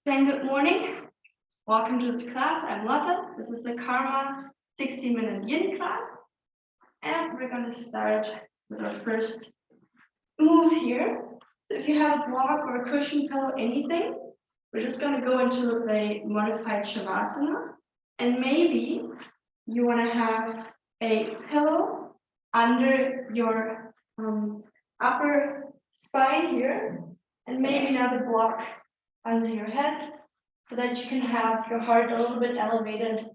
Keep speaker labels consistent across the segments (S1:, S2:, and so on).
S1: Then good morning. Welcome to this class. I'm Lotte. This is the Karma 60-minute Yin class. And we're going to start with our first move here. So if you have a block or a cushion pillow, anything, we're just going to go into a modified Samasana. And maybe you want to have a pillow under your upper spine here, and maybe another block under your head, so that you can have your heart a little bit elevated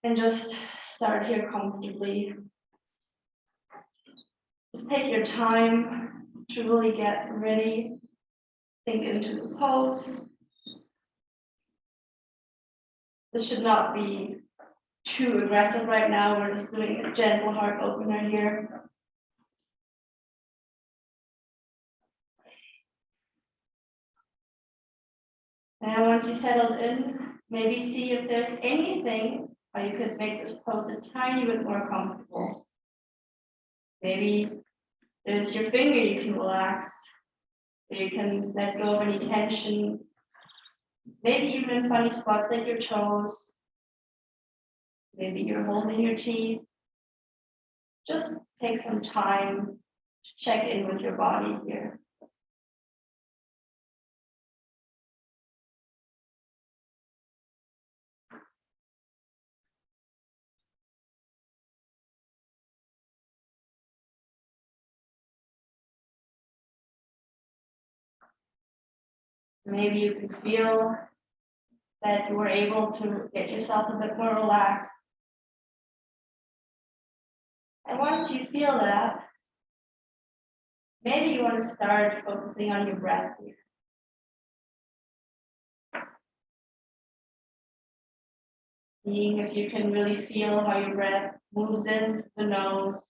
S1: and just start here comfortably. Just take your time to really get ready, sink into the pose. This should not be too aggressive right now. We're just doing a gentle heart opener here. And once you settled in, maybe see if there's anything how you could make this pose a tiny bit more comfortable. Maybe there's your finger you can relax, or you can let go of any tension. Maybe even in funny spots like your toes. Maybe you're holding your teeth. Just take some time to check in with your body here. Maybe you can feel that you were able to get yourself a bit more relaxed. And once you feel that, maybe you want to start focusing on your breath here. Seeing if you can really feel how your breath moves in the nose,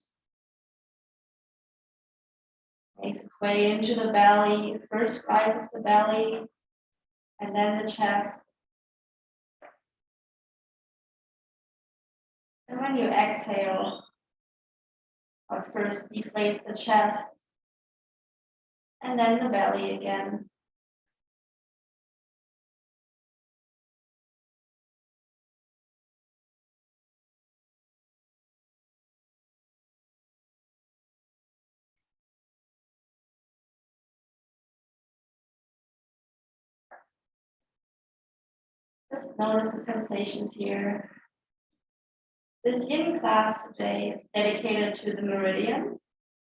S1: makes its way into the belly, first rises the belly, and then the chest. And when you exhale, first deflate the chest, and then the belly again. Just notice the sensations here. This Yin class today is dedicated to the meridians,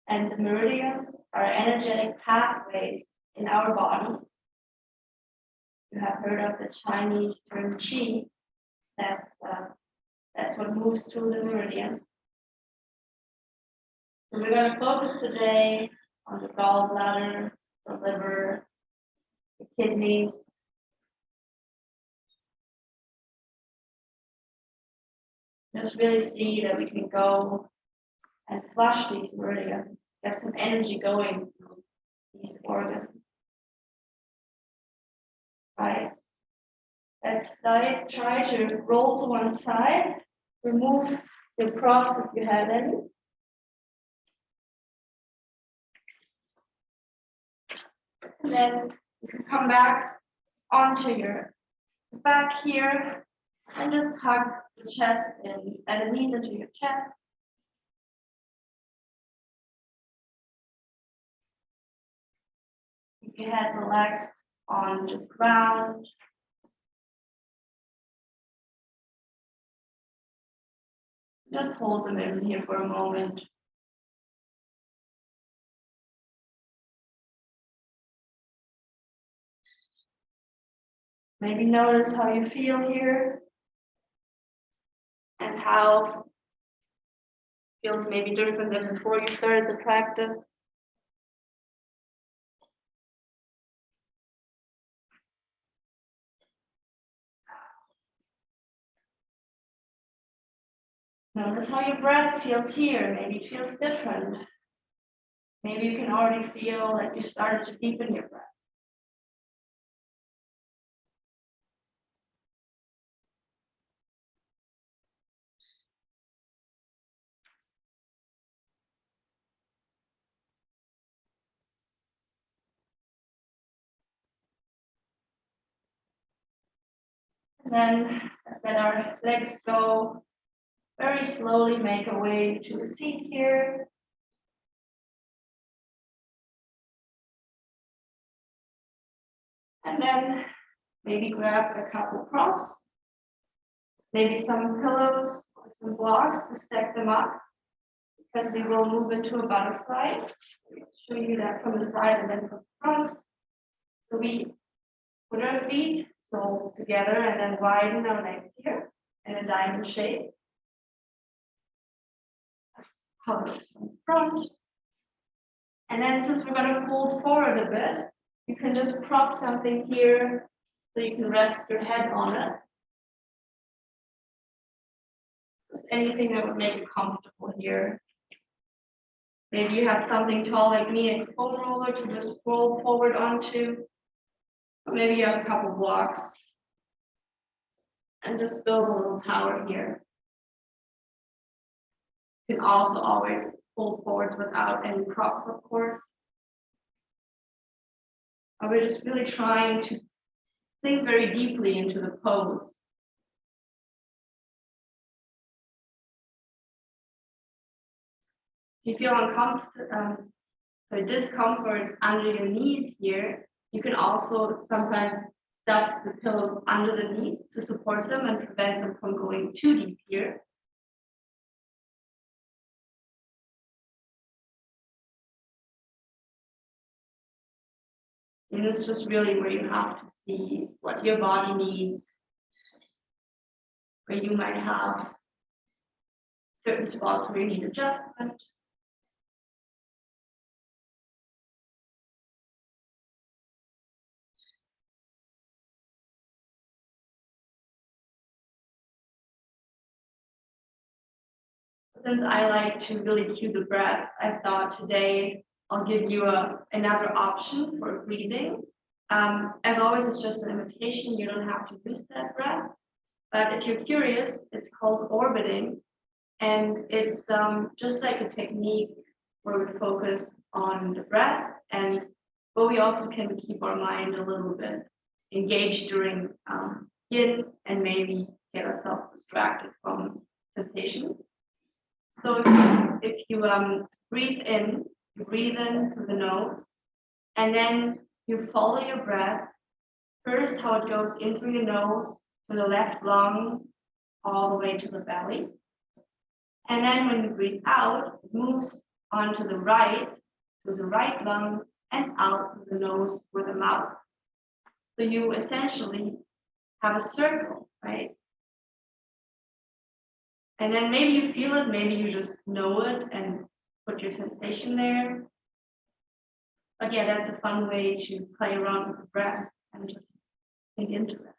S1: and the meridians are energetic pathways in our body. You have heard of the Chinese term qi. That's what moves through the meridian. So we're going to focus today on the gallbladder, the liver, the kidneys. Just really see that we can go and flush these meridians, get some energy going through these organs. Right. Let's try to roll to one side, remove your props if you have any. And then you can come back onto your back here and just hug the chest and the knees into your chest. Keep your head relaxed on the ground. Just hold them in here for a moment. Maybe notice how you feel here and how it feels maybe different than before you started the practice. Notice how your breath feels here. Maybe it feels different. Maybe you can already feel like you started to deepen your breath. And then let our legs go. Very slowly make our way to the seat here. And then maybe grab a couple props, maybe some pillows or some blocks to stack them up, because we will move into a butterfly. I'll show you that from the side and then from the front. So we put our feet soles together and then widen our legs here in a diamond shape. That's how it looks from the front. And then since we're going to fold forward a bit, you can just prop something here so you can rest your head on it. Just anything that would make you comfortable here. Maybe you have something tall like me, a foam roller to just fold forward onto. Or maybe you have a couple blocks and just build a little tower here. You can also always fold forwards without any props, of course. And we're just really trying to think very deeply into the pose. If you feel discomfort under your knees here, you can also sometimes stuff the pillows under the knees to support them and prevent them from going too deep here. And it's just really where you have to see what your body needs, where you might have certain spots where you need adjustment. Since I like to really cue the breath, I thought today I'll give you another option for breathing. As always, it's just an invitation. You don't have to use that breath. But if you're curious, it's called orbiting. And it's just like a technique where we focus on the breath, but we also can keep our mind a little bit engaged during yin and maybe get ourselves distracted from sensations. So if you breathe in, you breathe in through the nose, and then you follow your breath. First, how it goes in through your nose to the left lung, all the way to the belly. And then when you breathe out, it moves onto the right, to the right lung, and out through the nose or the mouth. So you essentially have a circle, right? And then maybe you feel it, maybe you just know it and put your sensation there. But yeah, that's a fun way to play around with the breath and just think into it.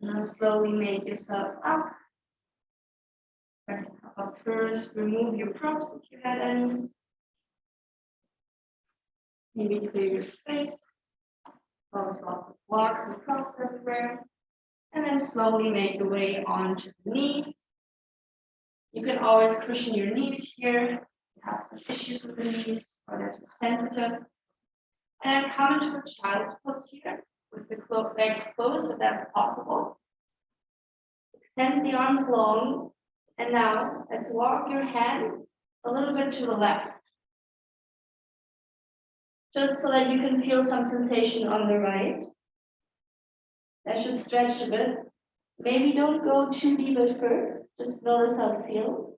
S1: Now slowly make yourself up. Press up first, remove your props if you had any. Maybe clear your space. Lots of blocks and props everywhere. And then slowly make your way onto the knees. You can always cushion your knees here. If you have some issues with the knees or they're too sensitive. And come into a child's pose here with the legs closed if that's possible. Extend the arms long. And now let's walk your hands a little bit to the left. Just so that you can feel some sensation on the right. That should stretch a bit. Maybe don't go too deep at first. Just notice how it feels.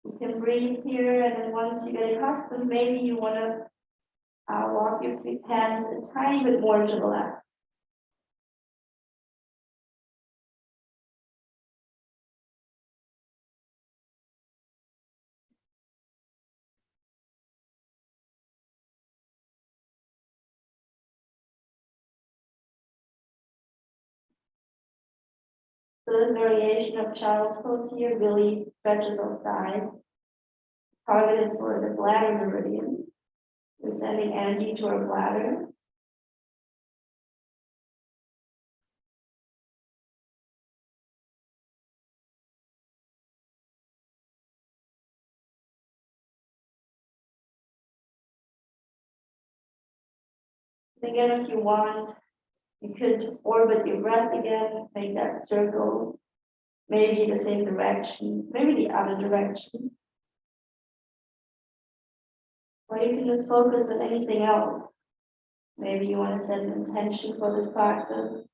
S1: You can breathe here, and then once you get accustomed, maybe you want to walk your hands a tiny bit more to the left. So this variation of child's pose here really stretches outside, targeted for the bladder meridian. We're sending energy to our bladder. Again, if you want, you could orbit your breath again, make that circle, maybe the same direction, maybe the other direction. Or you can just focus on anything else. Maybe you want to set an intention for this practice.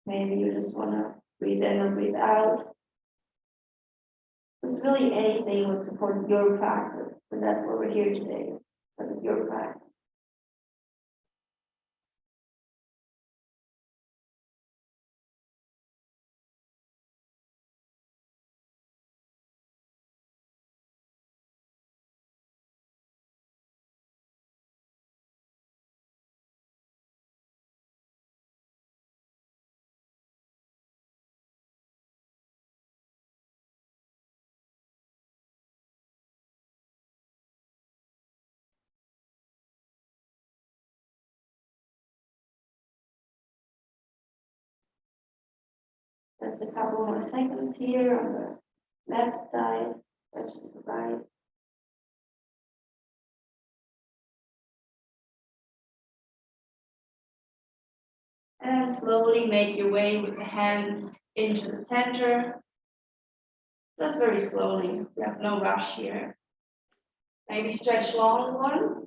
S1: Maybe you just want to breathe in or breathe out. It's really anything that supports your practice, and that's what we're here today. That is your practice. Just a couple more seconds here on the left side, stretching to the right. And slowly make your way with the hands into the center. Just very slowly, we have no rush here. Maybe stretch long one.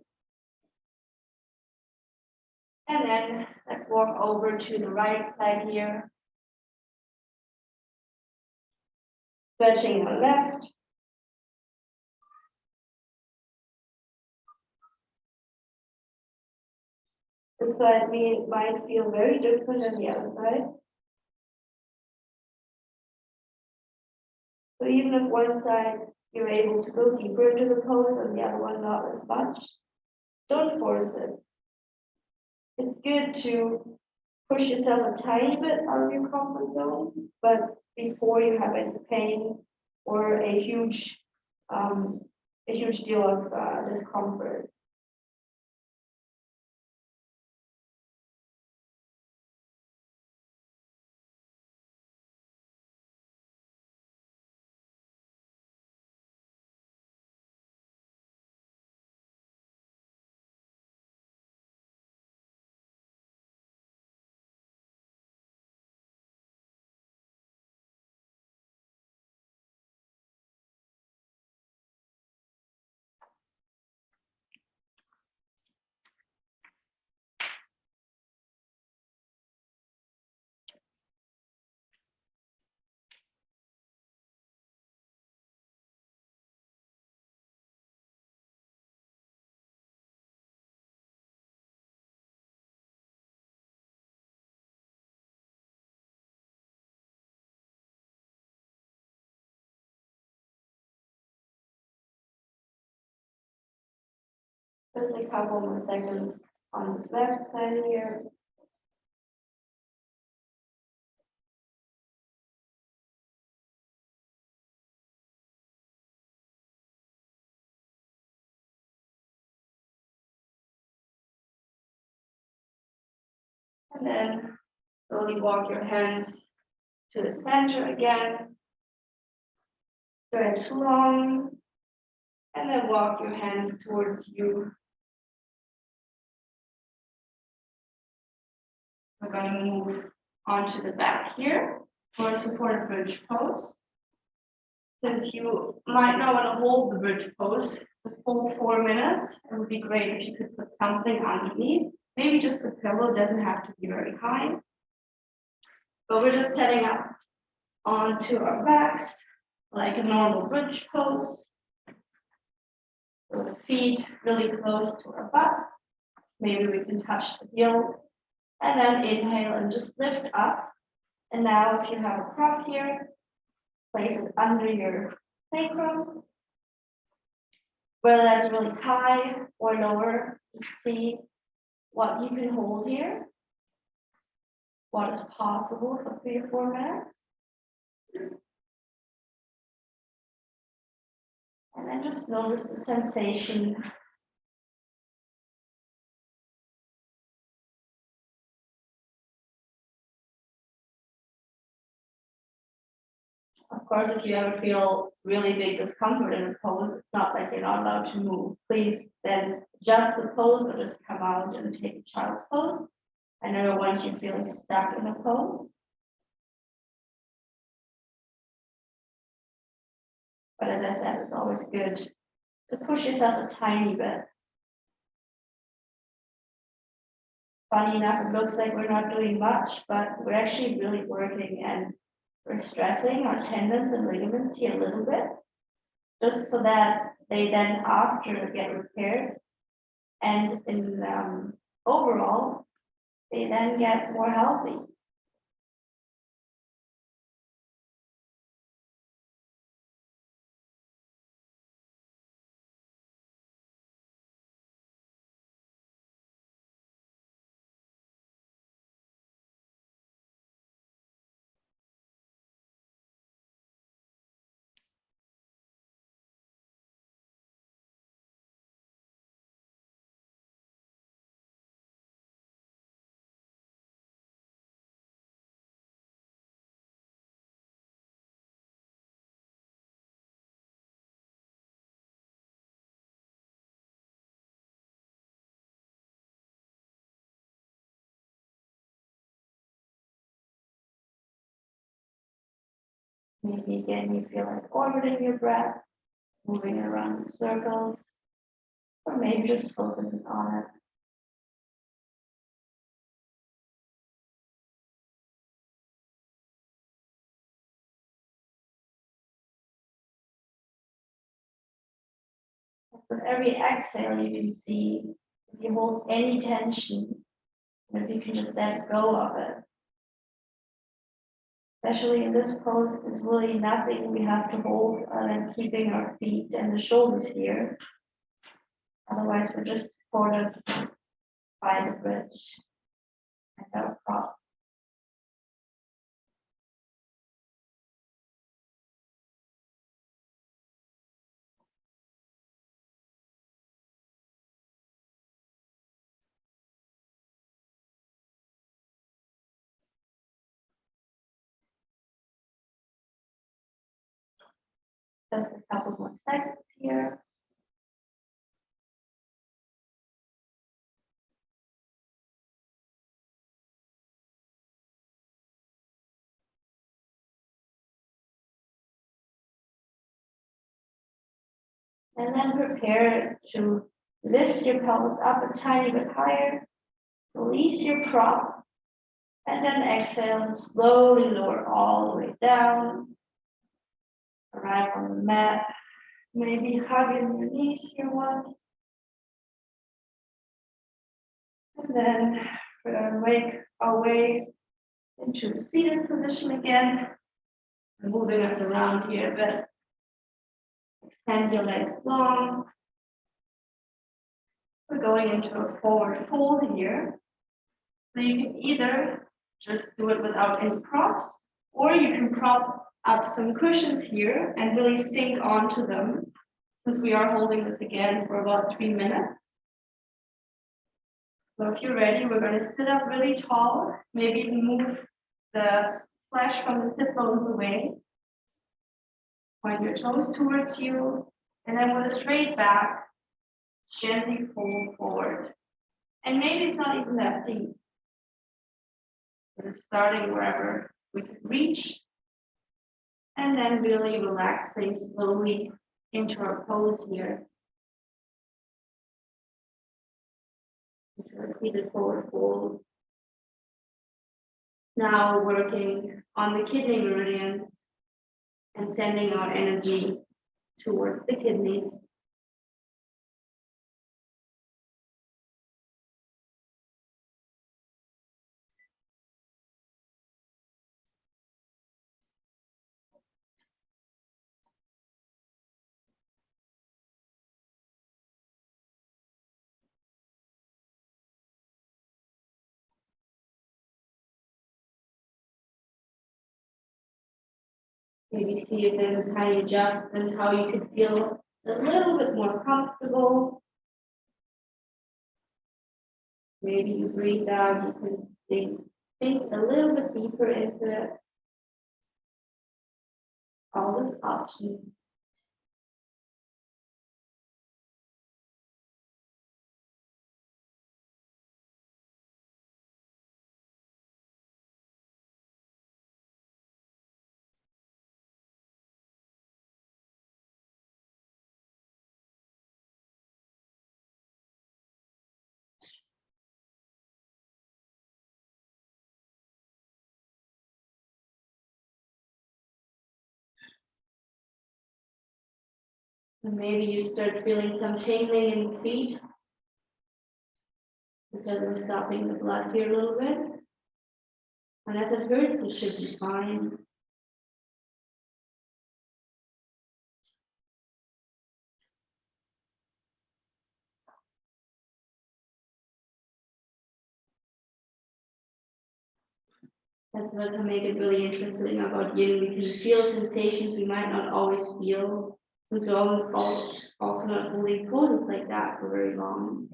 S1: And then let's walk over to the right side here. Stretching the left. This side might feel very different than the other side. So even if one side you're able to go deeper into the pose and the other one not as much, don't force it. It's good to push yourself a tiny bit out of your comfort zone, but before you have any pain or a huge deal of discomfort. Just a couple more seconds on this left side here. And then slowly walk your hands to the center again. Stretch long. And then walk your hands towards you. We're going to move onto the back here for a supported bridge pose. Since you might not want to hold the bridge pose the full 4 minutes, it would be great if you could put something underneath. Maybe just a pillow, doesn't have to be very high. But we're just setting up onto our backs like a normal bridge pose. So the feet really close to our butt. Maybe we can touch the heels. And then inhale and just lift up. And now if you have a prop here, place it under your sacrum. Whether that's really high or lower, just see what you can hold here. what is possible for 3 or 4 minutes. And then just notice the sensation. Of course, if you ever feel really big discomfort in a pose, it's not like you're not allowed to move. Please then adjust the pose or just come out and take a child's pose. I never want you feeling stuck in a pose. But as I said, it's always good to push yourself a tiny bit. Funny enough, it looks like we're not doing much, but we're actually really working, and we're stressing our tendons and ligaments here a little bit, just so that they then after get repaired, and in overall, they then get more healthy. Maybe again you feel like orbiting your breath, moving around in circles, or maybe just focusing on it. With every exhale, you can see if you hold any tension, if you can just let go of it. Especially in this pose, there's really nothing we have to hold other than keeping our feet and the shoulders here. Otherwise, we're just supported by the bridge and our prop. Just a couple more seconds here. And then prepare to lift your pelvis up a tiny bit higher, release your prop, and then exhale and slowly lower all the way down. Arrive on the mat, maybe hugging your knees here once. And then we're going to make our way into a seated position again, moving us around here a bit. Extend your legs long. We're going into a forward fold here. So you can either just do it without any props, or you can prop up some cushions here and really sink onto them, since we are holding this again for about 3 minutes. So if you're ready, we're going to sit up really tall, maybe even move the flesh from the sit bones away. Point your toes towards you, and then with a straight back, gently fold forward. And maybe it's not even that deep. We're starting wherever we can reach, and then really relaxing slowly into our pose here. Into a seated forward fold. Now working on the kidney meridians and sending our energy towards the kidneys. Maybe see if there's a tiny adjustment, how you could feel a little bit more comfortable. Maybe you breathe out, you can think a little bit deeper into it. All those options. And maybe you start feeling some tingling in the feet because we're stopping the blood here a little bit. And as it hurts, it should be fine. That's what can make it really interesting about yin. We can feel sensations we might not always feel. Since we're also not holding poses like that for very long.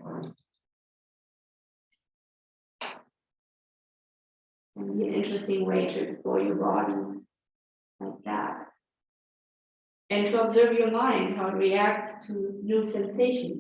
S1: And be an interesting way to explore your body like that. And to observe your mind, how it reacts to new sensations.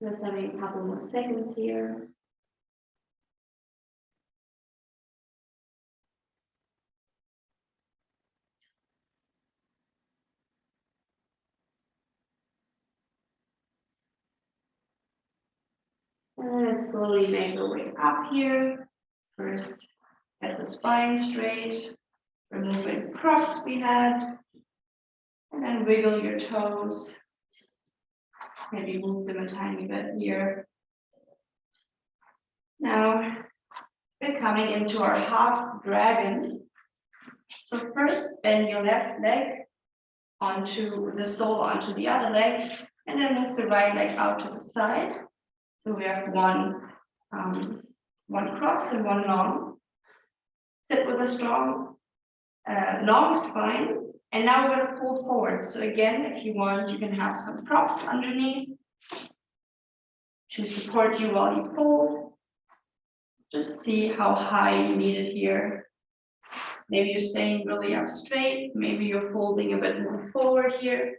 S1: Just having a couple more seconds here. And let's slowly make our way up here. First, get the spine straight. Remove any props we had. And then wiggle your toes. Maybe move them a tiny bit here. Now, we're coming into our half dragon. So first, bend your left leg onto the sole onto the other leg, and then move the right leg out to the side. So we have one cross and one long. Sit with a strong, long spine. And now we're going to fold forward. So again, if you want, you can have some props underneath to support you while you fold. Just see how high you need it here. Maybe you're staying really up straight. Maybe you're folding a bit more forward here.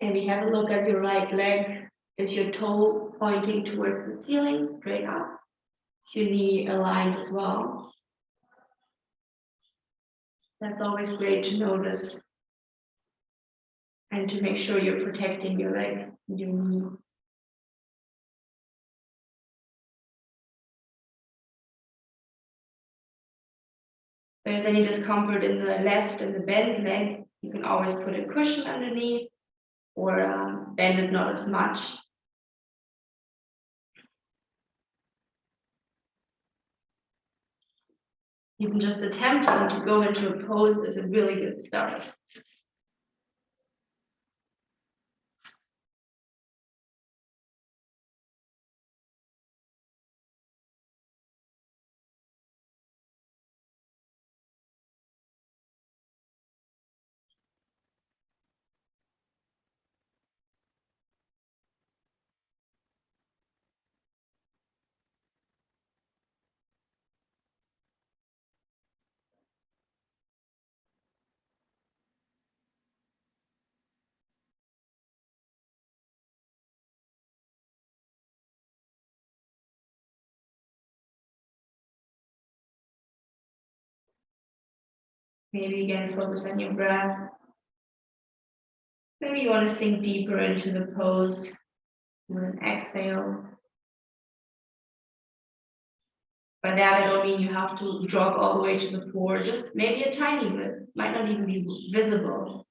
S1: Maybe have a look at your right leg. Is your toe pointing towards the ceiling, straight up? Is your knee aligned as well? That's always great to notice. And to make sure you're protecting your leg and your knee. If there's any discomfort in the left and the bent leg, you can always put a cushion underneath or bend it not as much. Even just attempting to go into a pose is a really good start. Maybe again, focus on your breath. Maybe you want to sink deeper into the pose with an exhale. By that, I don't mean you have to drop all the way to the floor, just maybe a tiny bit, might not even be visible.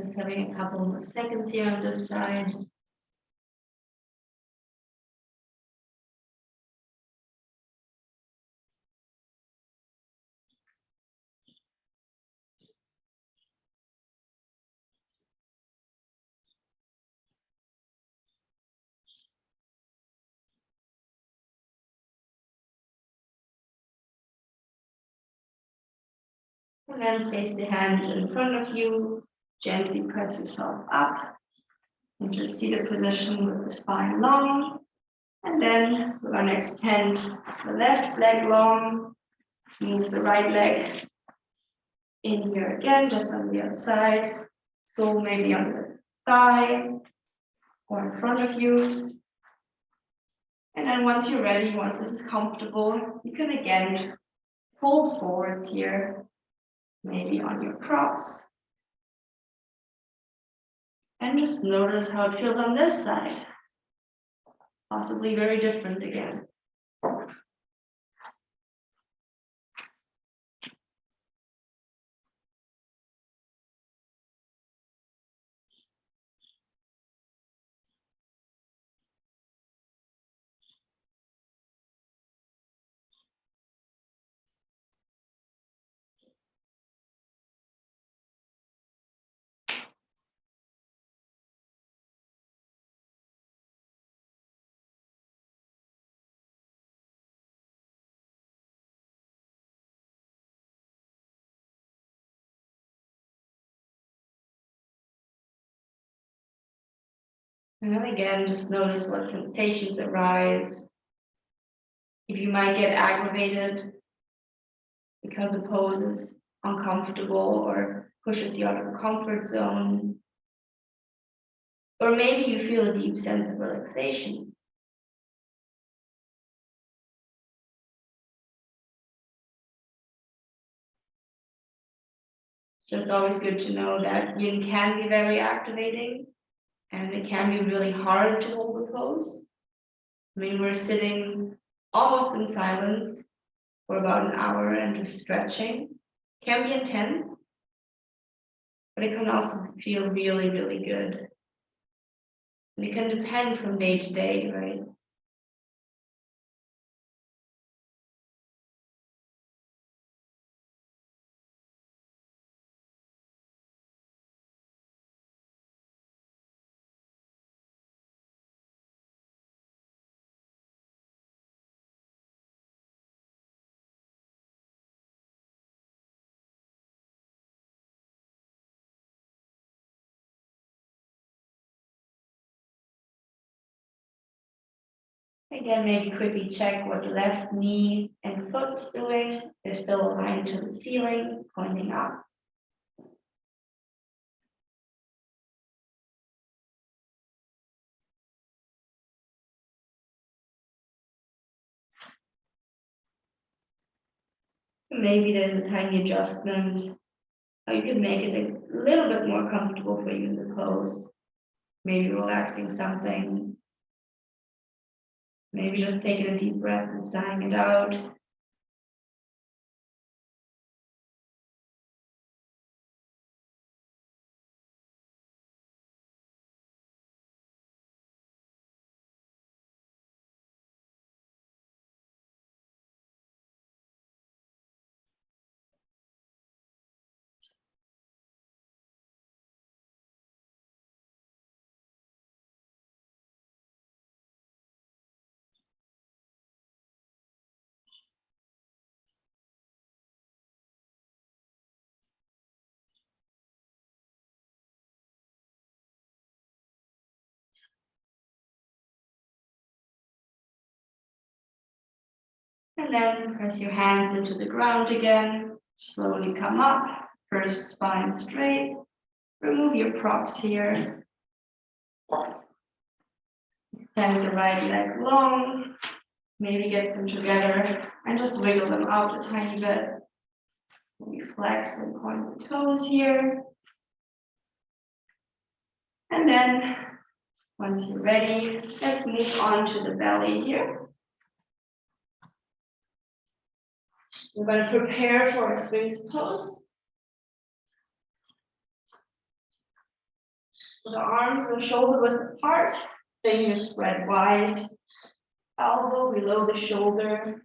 S1: Just having a couple more seconds here on this side. And then place the hand in front of you, gently press yourself up into a seated position with the spine long. And then we're going to extend the left leg long, move the right leg in here again, just on the other side. So maybe on the thigh or in front of you. And then once you're ready, once this is comfortable, you can again fold forwards here, maybe on your props. And just notice how it feels on this side. Possibly very different again. And then again, just notice what sensations arise. If you might get aggravated because the pose is uncomfortable or pushes you out of the comfort zone. Or maybe you feel a deep sense of relaxation. It's just always good to know that yin can be very activating and it can be really hard to hold the pose. I mean, we're sitting almost in silence for about an hour and just stretching. It can be intense, but it can also feel really, really good. And it can depend from day to day, right? Again, maybe quickly check what the left knee and foot's doing. They're still aligned to the ceiling, pointing up. Maybe there's a tiny adjustment, or you can make it a little bit more comfortable for you in the pose. Maybe relaxing something. Maybe just taking a deep breath and sighing it out. And then press your hands into the ground again. Slowly come up. First spine straight. Remove your props here. Extend the right leg long. Maybe get them together and just wiggle them out a tiny bit. Maybe flex and point the toes here. And then, once you're ready, let's move on to the belly here. We're going to prepare for a Sphinx pose. So the arms and shoulder width apart, fingers spread wide, elbow below the shoulder.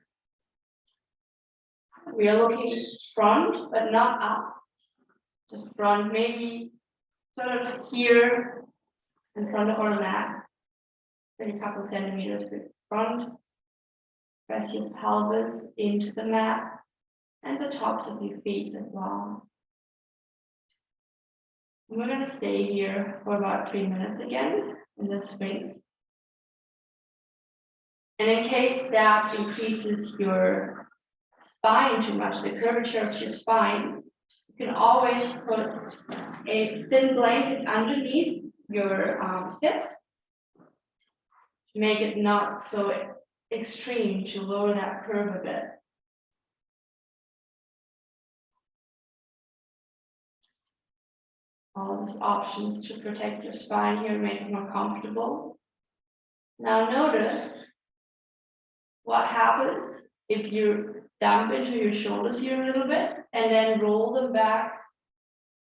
S1: We are looking front, but not up. Just front, maybe sort of here in front of our mat. Then a couple centimeters to front. Press your pelvis into the mat and the tops of your feet as well. And we're going to stay here for about 3 minutes again in the Sphinx. And in case that increases your spine too much, the curvature of your spine, you can always put a thin blanket underneath your hips to make it not so extreme, to lower that curve a bit. All these options to protect your spine here, make it more comfortable. Now notice what happens if you dump into your shoulders here a little bit and then roll them back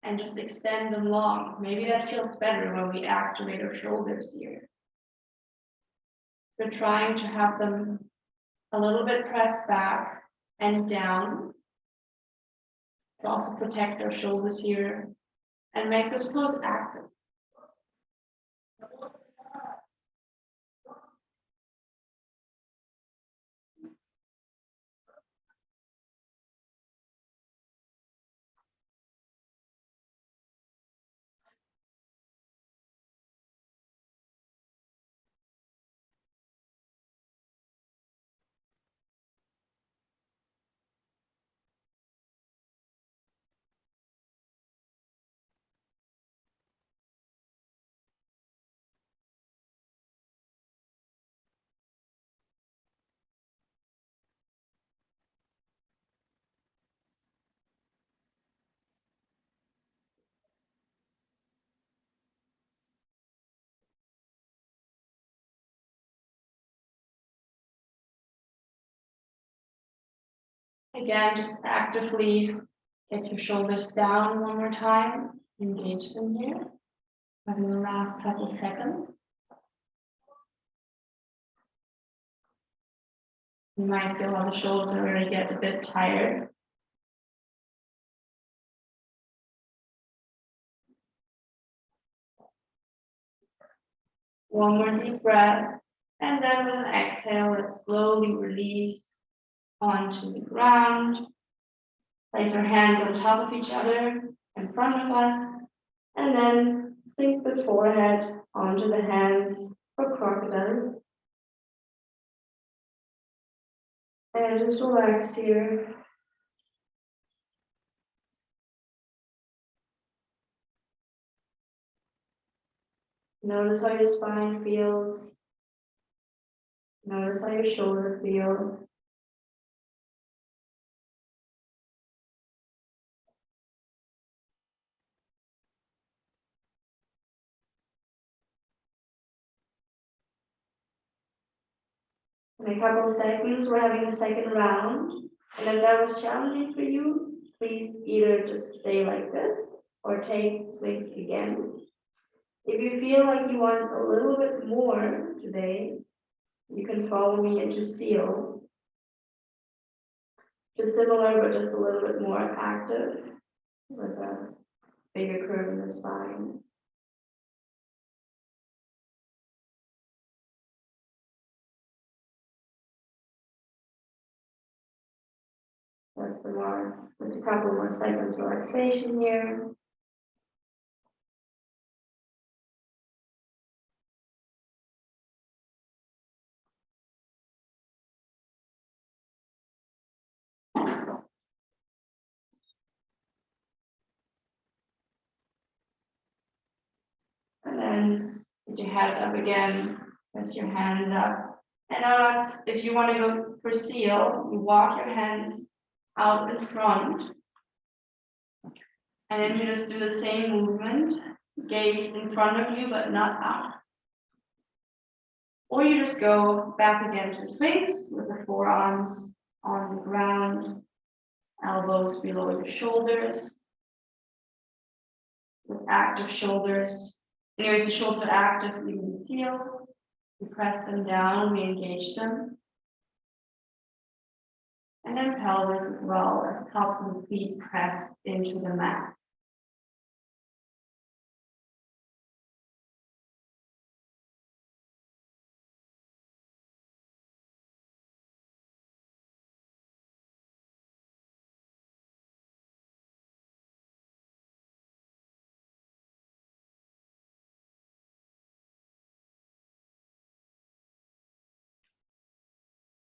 S1: and just extend them long. Maybe that feels better when we activate our shoulders here. We're trying to have them a little bit pressed back and down to also protect our shoulders here and make this pose active. Again, just actively get your shoulders down one more time. Engage them here. In the last couple of seconds. You might feel how the shoulders already get a bit tired. One more deep breath. And then with an exhale, let's slowly release onto the ground. Place our hands on top of each other in front of us. And then sink the forehead onto the hands for crocodile. And just relax here. Notice how your spine feels. Notice how your shoulder feels. In a couple of seconds, we're having a second round. And if that was challenging for you, please either just stay like this or take swings again. If you feel like you want a little bit more today, you can follow me into seal. Just similar, but just a little bit more active with a bigger curve in the spine. Just a couple more seconds relaxation here. Put your head up again, press your hands up. And now if you want to go for seal, you walk your hands out in front. And then you just do the same movement, gaze in front of you, but not out. Or you just go back again to Sphinx with the forearms on the ground, elbows below your shoulders, with active shoulders. Anyways, the shoulders are active, you can feel. We press them down, we engage them. And then pelvis as well, as tops of the feet pressed into the mat.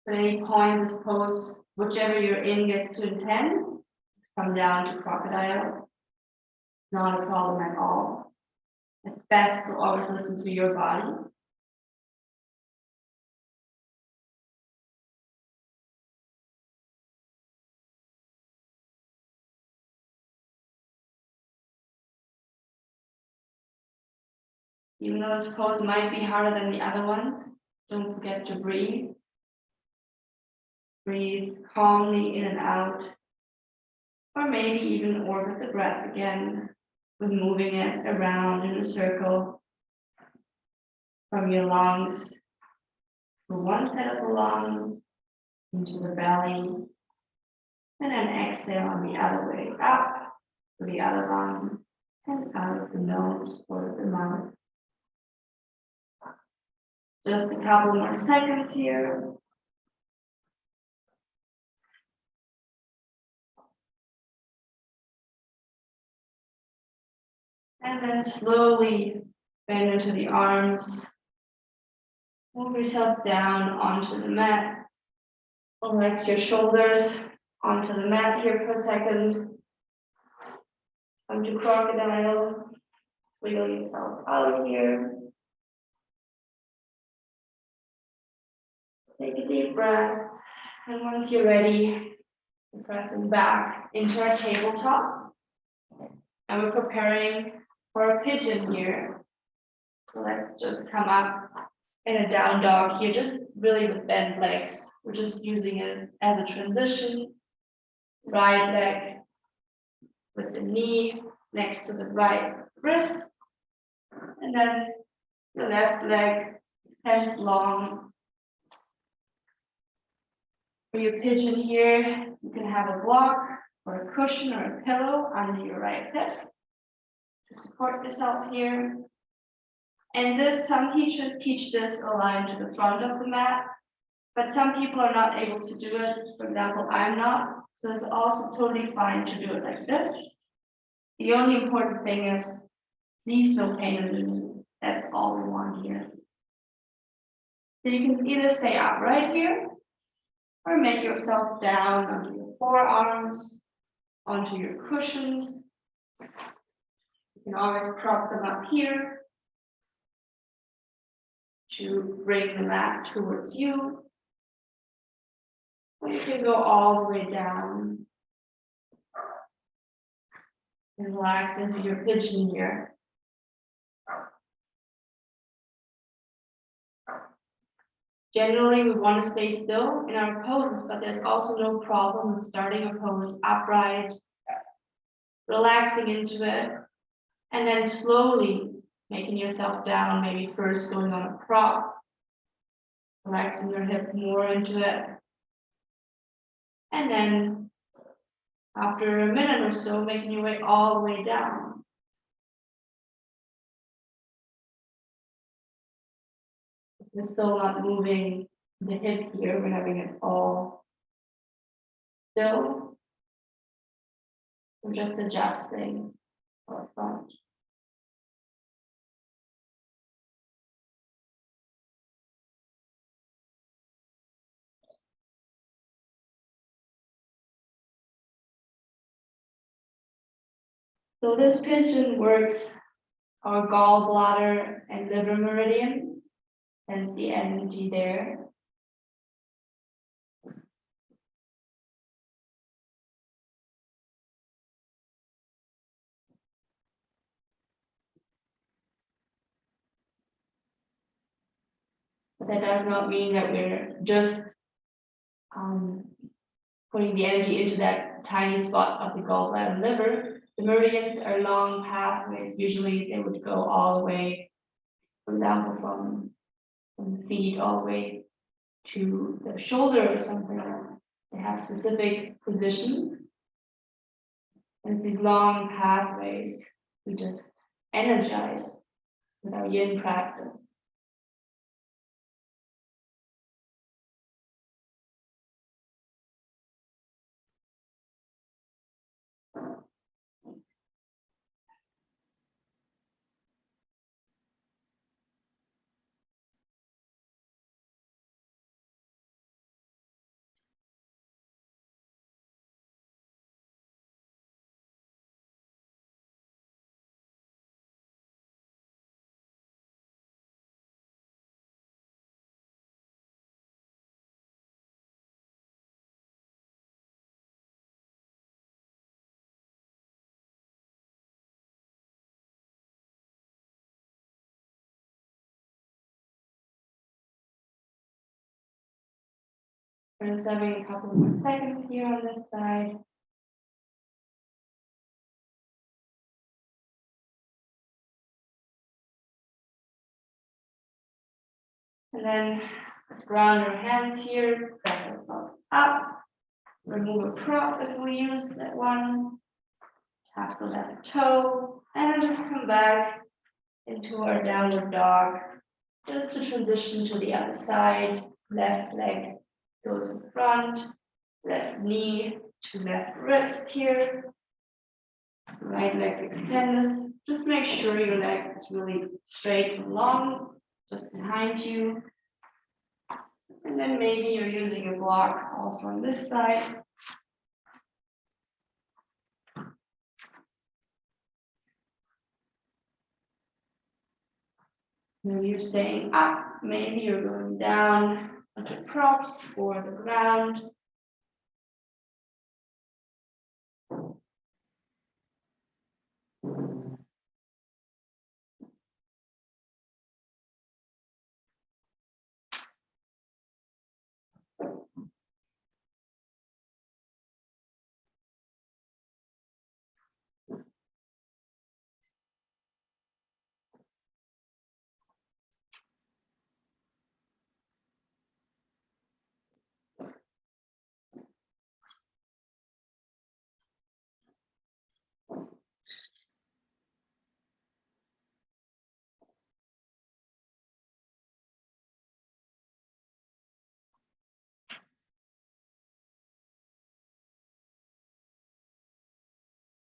S1: At any point, this pose, whichever you're in, gets too intense, come down to crocodile. Not a problem at all. It's best to always listen to your body. Even though this pose might be harder than the other ones, don't forget to breathe. Breathe calmly in and out. Or maybe even orbit the breath again with moving it around in a circle from your lungs to one side of the lung into the belly, and then exhale on the other way up to the other lung and out of the nose or the mouth. Just a couple more seconds here. And then slowly bend into the arms. Move yourself down onto the mat. Relax your shoulders onto the mat here for a second. Come to crocodile. Wiggle yourself out of here. Take a deep breath. And once you're ready, we're pressing back into our tabletop. And we're preparing for a pigeon here. So let's just come up in a down dog here, just really with bent legs. We're just using it as a transition. Right leg with the knee next to the right wrist. And then the left leg extends long. For your pigeon here, you can have a block or a cushion or a pillow under your right hip to support yourself here. And this, some teachers teach this aligned to the front of the mat, but some people are not able to do it. For example, I'm not, so it's also totally fine to do it like this. The only important thing is, please no pain in the knee. That's all we want here. So you can either stay upright here, or make yourself down onto your forearms, onto your cushions. You can always prop them up here to bring the mat towards you. Or you can go all the way down and relax into your pigeon here. Generally, we want to stay still in our poses, but there's also no problem with starting a pose upright, relaxing into it, and then slowly making yourself down, maybe first going on a prop, relaxing your hip more into it. And then after a minute or so, making your way all the way down. We're still not moving the hip here, we're having it all still. We're just adjusting our front. So this pigeon works our gallbladder and liver meridian, and the energy there. But that does not mean that we're just putting the energy into that tiny spot of the gallbladder and liver. The meridians are long pathways. Usually they would go all the way, for example, from the feet all the way to the shoulder or something. They have specific positions. And it's these long pathways we just energize with our yin practice. We're just having a couple more seconds here on this side. And then let's ground our hands here, press ourselves up, remove a prop if we use that one, tap the left toe, and just come back into our downward dog, just to transition to the other side. Left leg goes in front, left knee to left wrist here, right leg extends. Just make sure your leg is really straight and long, just behind you. And then maybe you're using a block also on this side. Maybe you're staying up, maybe you're going down onto props or the ground.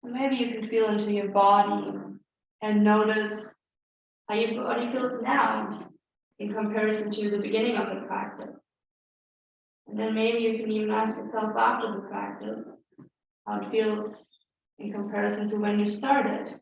S1: Maybe you can feel into your body and notice how your body feels now in comparison to the beginning of the practice. And then maybe you can even ask yourself after the practice how it feels in comparison to when you started.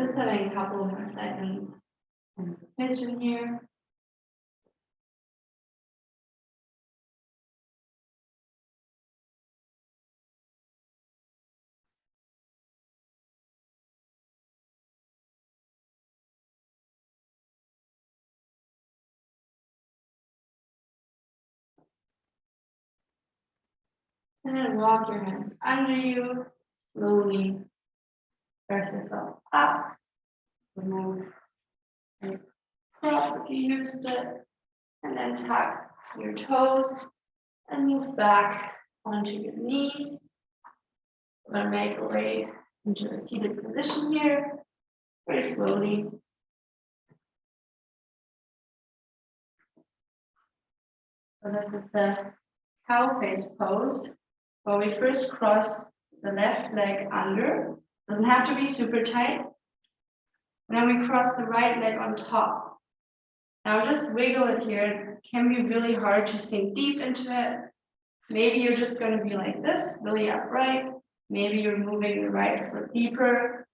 S1: just having a couple more seconds in pigeon here. And then walk your hands under you, slowly press yourself up, remove any prop if you used it, and then tuck your toes and move back onto your knees. We're going to make our way into a seated position here, very slowly. So this is the cow face pose, where we first cross the left leg under. Doesn't have to be super tight. And then we cross the right leg on top. Now just wiggle it here. It can be really hard to sink deep into it. Maybe you're just going to be like this, really upright. Maybe you're moving your right foot deeper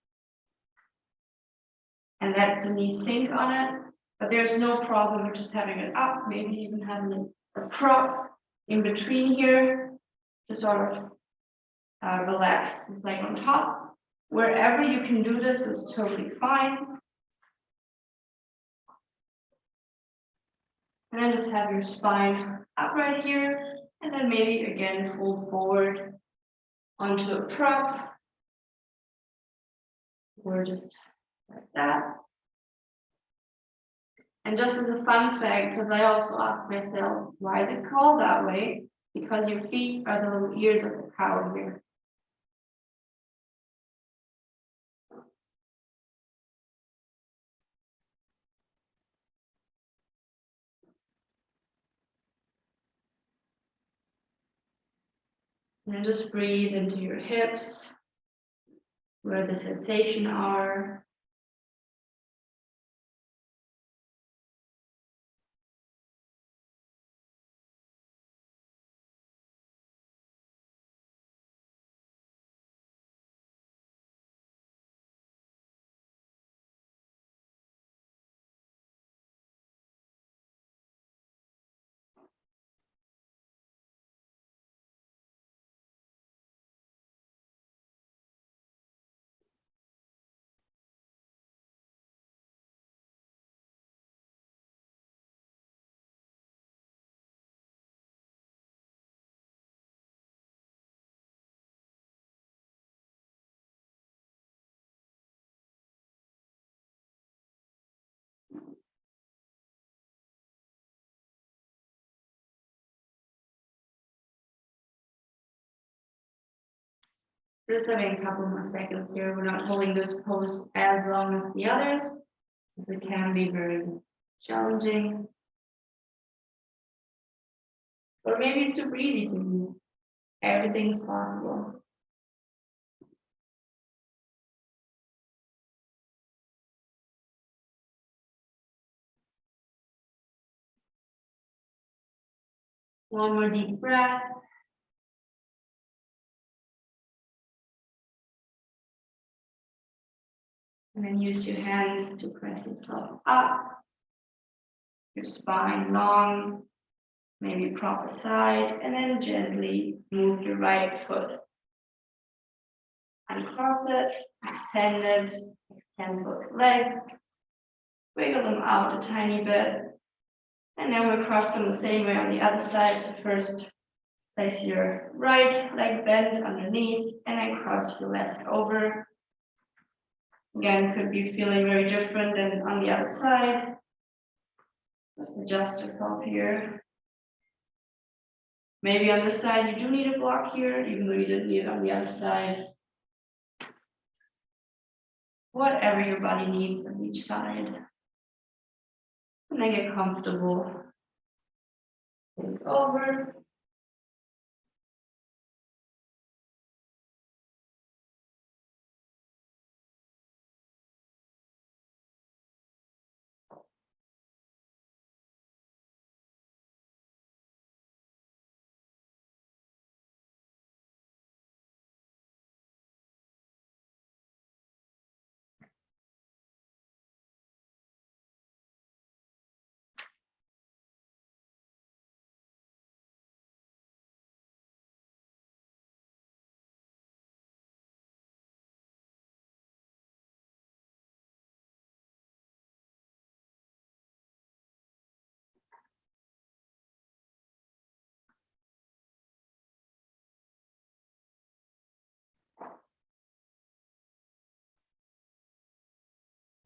S1: and let the knee sink on it. But there's no problem with just having it up, maybe even having a prop in between here to sort of relax this leg on top. Wherever you can do this is totally fine. And then just have your spine upright here, and then maybe again fold forward onto a prop, or just like that. And just as a fun fact, because I also asked myself, why is it called that way? Because your feet are the little ears of the cow here. And then just breathe into your hips, where the sensation are. Just having a couple more seconds here. We're not holding this pose as long as the others, because it can be very challenging. Or maybe it's super easy for you. Everything's possible. One more deep breath. And then use your hands to press yourself up. Your spine long. Maybe prop aside, and then gently move your right foot. Uncross it, extend it, extend both legs. Wiggle them out a tiny bit. And then we'll cross them the same way on the other side. So first, place your right leg bent underneath, and then cross your left over. Again, could be feeling very different than on the other side. Just adjust yourself here. Maybe on this side you do need a block here, even though you didn't need it on the other side. Whatever your body needs on each side. And then get comfortable. Think over.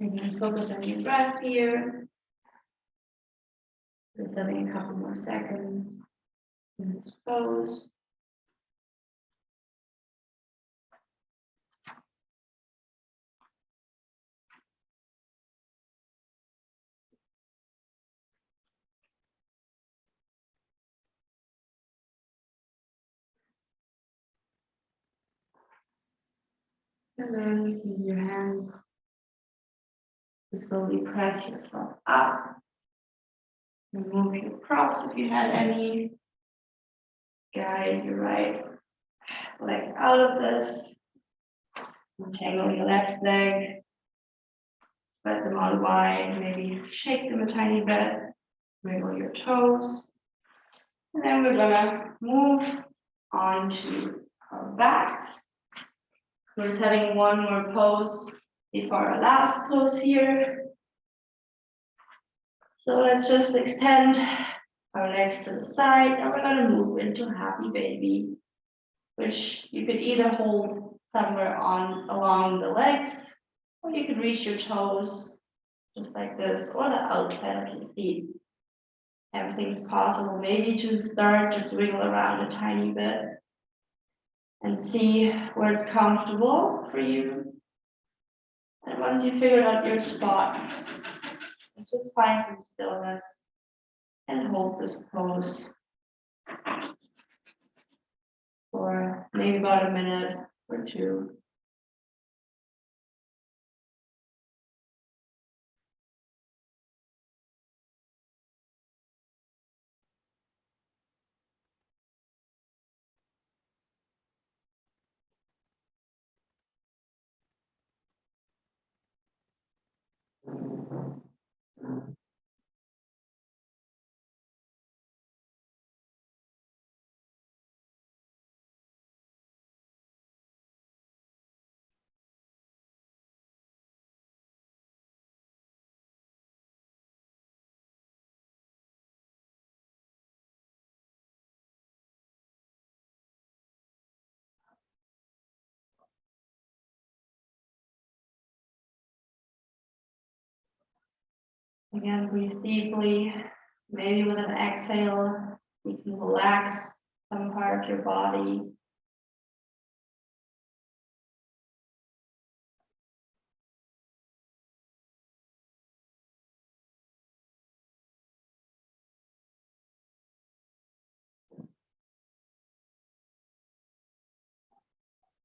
S1: You can focus on your breath here. Just having a couple more seconds in this pose. And then use your hands to slowly press yourself up. Remove your props if you had any. Guide your right leg out of this. Untangle your left leg. Spread them out wide. Maybe shake them a tiny bit. Wiggle your toes. And then we're gonna move on to our backs. We're just having one more pose before our last pose here. So let's just extend our legs to the side and we're gonna move into happy baby, which you could either hold somewhere along the legs, or you could reach your toes just like this, or the outside of your feet. Everything's possible. Maybe to start, just wiggle around a tiny bit and see where it's comfortable for you. And once you figure out your spot, let's just find some stillness and hold this pose for maybe about a minute or two. Again, breathe deeply. Maybe with an exhale, you can relax some part of your body.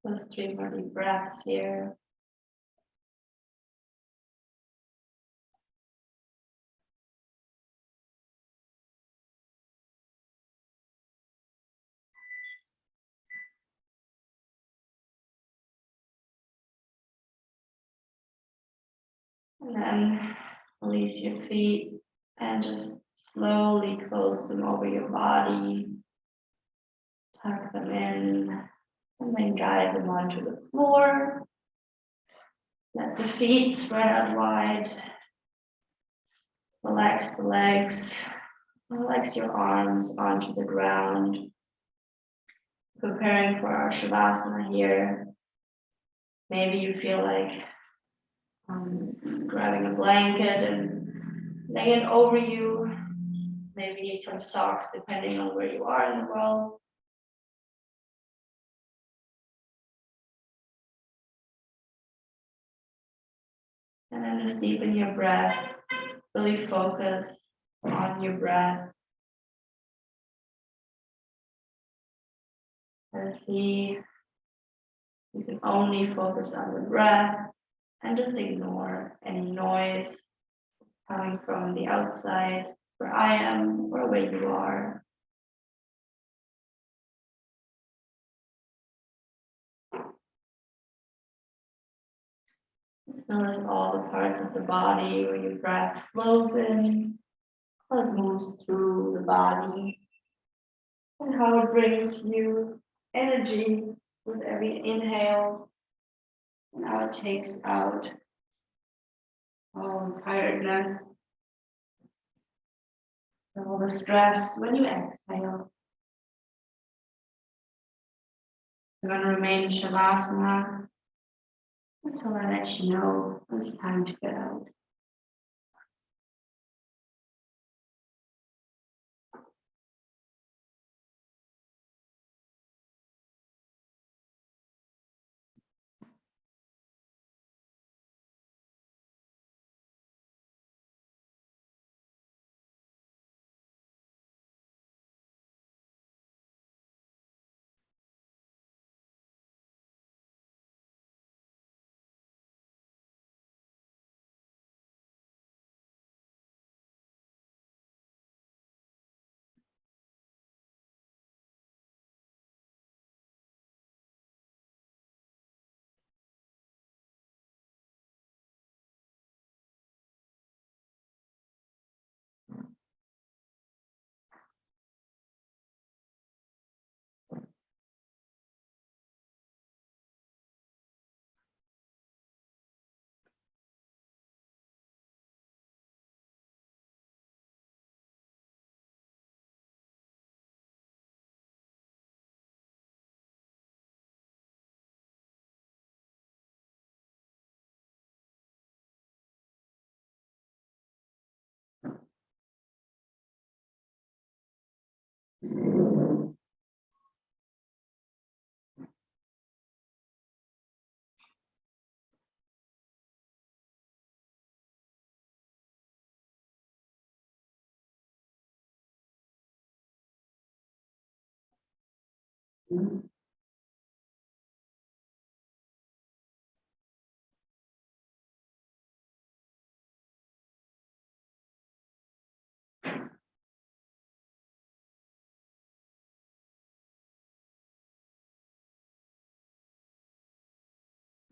S1: Just 3 more deep breaths here. And then release your feet and just slowly close them over your body. Tuck them in and then guide them onto the floor. Let the feet spread out wide. Relax the legs. Relax your arms onto the ground. Preparing for our Shavasana here. Maybe you feel like grabbing a blanket and laying it over you. Maybe you need some socks depending on where you are in the world. And then just deepen your breath. Really focus on your breath. And see, you can only focus on the breath and just ignore any noise coming from the outside, where I am or where you are. Notice all the parts of the body where your breath flows in, how it moves through the body, and how it brings you energy with every inhale, and how it takes out all the tiredness, all the stress when you exhale. You're going to remain in Shavasana until I let you know when it's time to get out.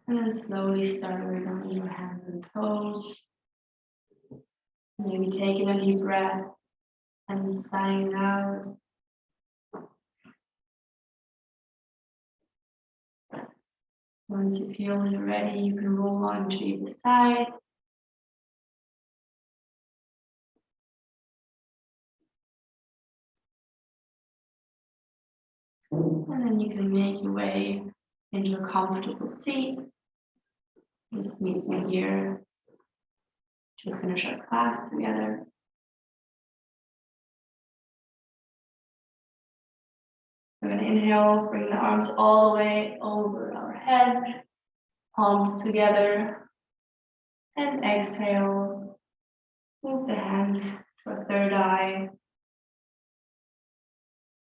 S1: And then slowly start wiggling your hands and toes. Maybe taking a deep breath and sighing out. Once you feel you're ready, you can roll on to either side. And then you can make your way into a comfortable seat. Just meet me here to finish our class together. We're going to inhale, bring the arms all the way over our head, palms together. And exhale, move the hands to our third eye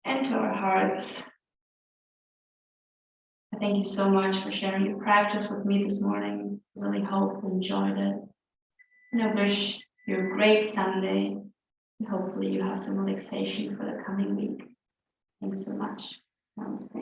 S1: and to our hearts. I thank you so much for sharing your practice with me this morning. I really hope you enjoyed it. And I wish you a great Sunday. And hopefully you have some relaxation for the coming week. Thanks so much. Namaste.